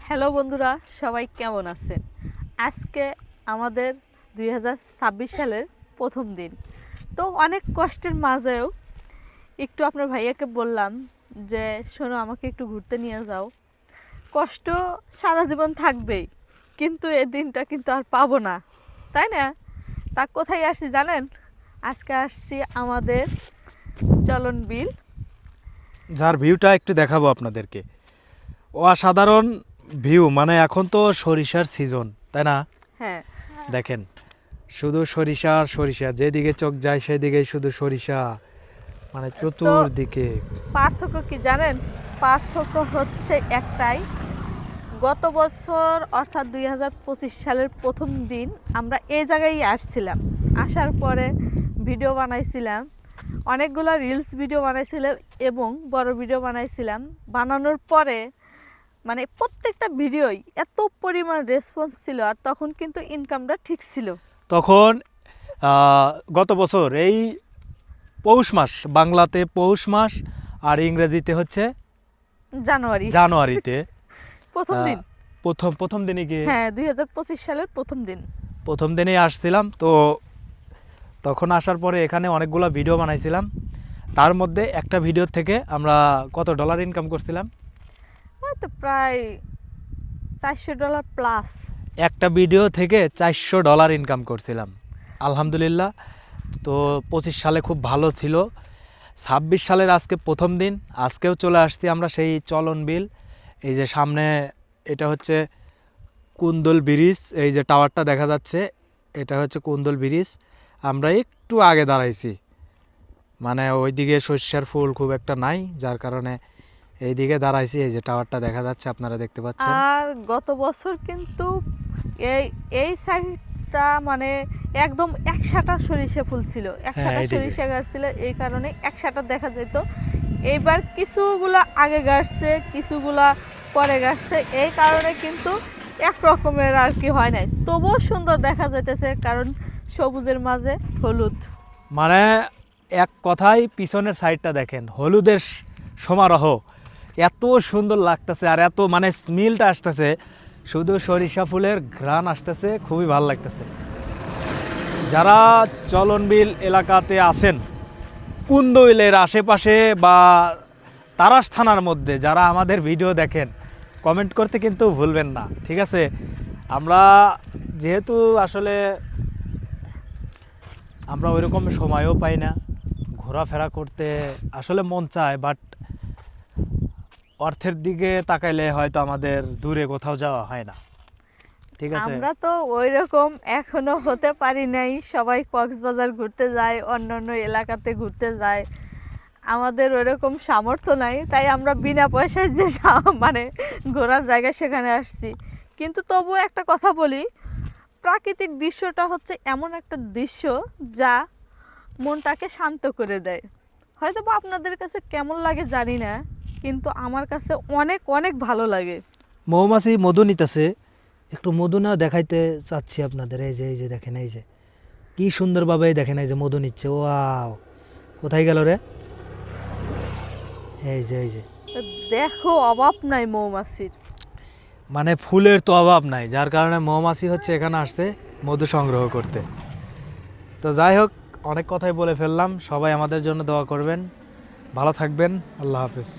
Hello বন্ধুরা, সবাই কেমন আছেন? আজকে আমাদের 2026 সালের প্রথম দিন। তো অনেক কষ্টের মাঝেও একটু আপনার ভাইয়াকে বললাম যে শোনো, আমাকে একটু ঘুরতে নিয়ে যাও। কষ্ট সারা জীবন থাকবেই, কিন্তু এই দিনটা কিন্তু আর পাবো না, তাই না? তা কোথায় আসছি জানেন? আজকে আসছি আমাদের চলন বিল। যার ভিউটা একটু দেখাবো আপনাদেরকে। অসাধারণ ভিউ, মানে এখন তো সরিষার সিজন, তাই না? হ্যাঁ, দেখেন, শুধু সরিষা আর সরিষা, যেদিকে চোখ যায় সেদিকে শুধু সরিষা, মানে চতুর্দিকে। পার্থক্য কি জানেন? পার্থক্য হচ্ছে একটাই, গত বছর অর্থাৎ 2025 সালের প্রথম দিন আমরা এই জায়গায় আসছিলাম। আসার পরে ভিডিও বানাইছিলাম, অনেকগুলো রিলস ভিডিও বানাইছিলাম এবং বড় ভিডিও বানাইছিলাম। বানানোর পরে মানে প্রত্যেকটা ভিডিওই এত পরিমাণ রেসপন্স ছিল, আর তখন কিন্তু ইনকামটা ঠিক ছিল। তখন গত বছর এই পৌষ মাস, বাংলাতে পৌষ মাস আর ইংরেজিতে হচ্ছে জানুয়ারিতে প্রথম দিন, প্রথম দিনে গিয়ে, হ্যাঁ 2025 সালের প্রথম দিনেই আসছিলাম। তো তখন আসার পরে এখানে অনেকগুলো ভিডিও বানাইছিলাম। তার মধ্যে একটা ভিডিও থেকে আমরা কত ডলার ইনকাম করছিলাম? হয়তো প্রায় $400 প্লাস। একটা ভিডিও থেকে $400 ইনকাম করছিলাম, আলহামদুলিল্লাহ। তো 25 সালে খুব ভালো ছিল। 26 সালের আজকে প্রথম দিন, আজকেও চলে আসছি আমরা সেই চলন বিল। এই যে সামনে এটা হচ্ছে কুন্দল ব্রিজ, এই যে টাওয়ারটা দেখা যাচ্ছে এটা হচ্ছে কুন্দল ব্রিজ। আমরা একটু আগে দাঁড়াইছি, মানে ওইদিকে সর্ষার ফুল খুব একটা নাই, যার কারণে এইদিকে দাঁড়াইছি। এই যে টাওয়ারটা দেখা যাচ্ছে, আপনারা দেখতে পাচ্ছেন। আর গত বছর কিন্তু এই এই সাইডটা মানে একদম একসাটা সরিষা ফুল ছিল, একসাটা এইদিকে। সরিষা গাছ ছিল, এই কারণে একসাটা দেখা যেত। এইবার কিছুগুলা আগে গাছছে, কিছুগুলা পরে গাছছে, এই কারণে কিন্তু এক রকমের আর কি হয় নাই, তবুও সুন্দর দেখা যাইতেছে, কারণ সবুজের মাঝে হলুদ। মানে এক কথায় পিছনের সাইডটা দেখেন, হলুদের সমারোহ, এত সুন্দর লাগতেছে আর এত মানে স্মেলটা আসতেছে, শুধু সরিষা ফুলের ঘ্রাণ আসতেছে, খুবই ভালো লাগতেছে। যারা চলনবিল এলাকাতে আছেন, কুন্দইলের আশেপাশে বা তারাস থানার মধ্যে যারা আমাদের ভিডিও দেখেন, কমেন্ট করতে কিন্তু ভুলবেন না, ঠিক আছে? আমরা যেহেতু আসলে আমরা ওইরকম সময়ও পাই না, ঘোরাফেরা করতে আসলে মন চায়, বাট অর্থের দিকে তাকাইলে হয়তো আমাদের দূরে কোথাও যাওয়া হয় না, ঠিক আছে? আমরা তো ওইরকম এখনো হতে পারি নাই। সবাই কক্সবাজার ঘুরতে যায়, অন্যান্য এলাকাতে ঘুরতে যায়, আমাদের ওইরকম সামর্থ্য নাই, তাই আমরা বিনা পয়সায় যে মানে ঘোরার জায়গা সেখানে আসছি। কিন্তু তবুও একটা কথা বলি, প্রাকৃতিক দৃশ্যটা হচ্ছে এমন একটা দৃশ্য যা মনটাকে শান্ত করে দেয়। হয়তো বা আপনাদের কাছে কেমন লাগে জানি না, কিন্তু আমার কাছে অনেক অনেক ভালো লাগে। মৌমাছি মধু নিতেছে, একটু মধু না দেখাইতে চাচ্ছি আপনাদের। এই যে দেখেন, এই যে কি সুন্দরভাবে দেখেন, এই যে মধু নিচ্ছে। ওয়াও, কোথায় গেল রে? এই যে তো দেখো, অভাব নাই মৌমাছির। মানে ফুলের তো অভাব নাই, যার কারণে মৌমাছি হচ্ছে এখানে আসছে মধু সংগ্রহ করতে। তো যাই হোক, অনেক কথাই বলে ফেললাম। সবাই আমাদের জন্য দোয়া করবেন, ভালো থাকবেন, আল্লাহ হাফেজ।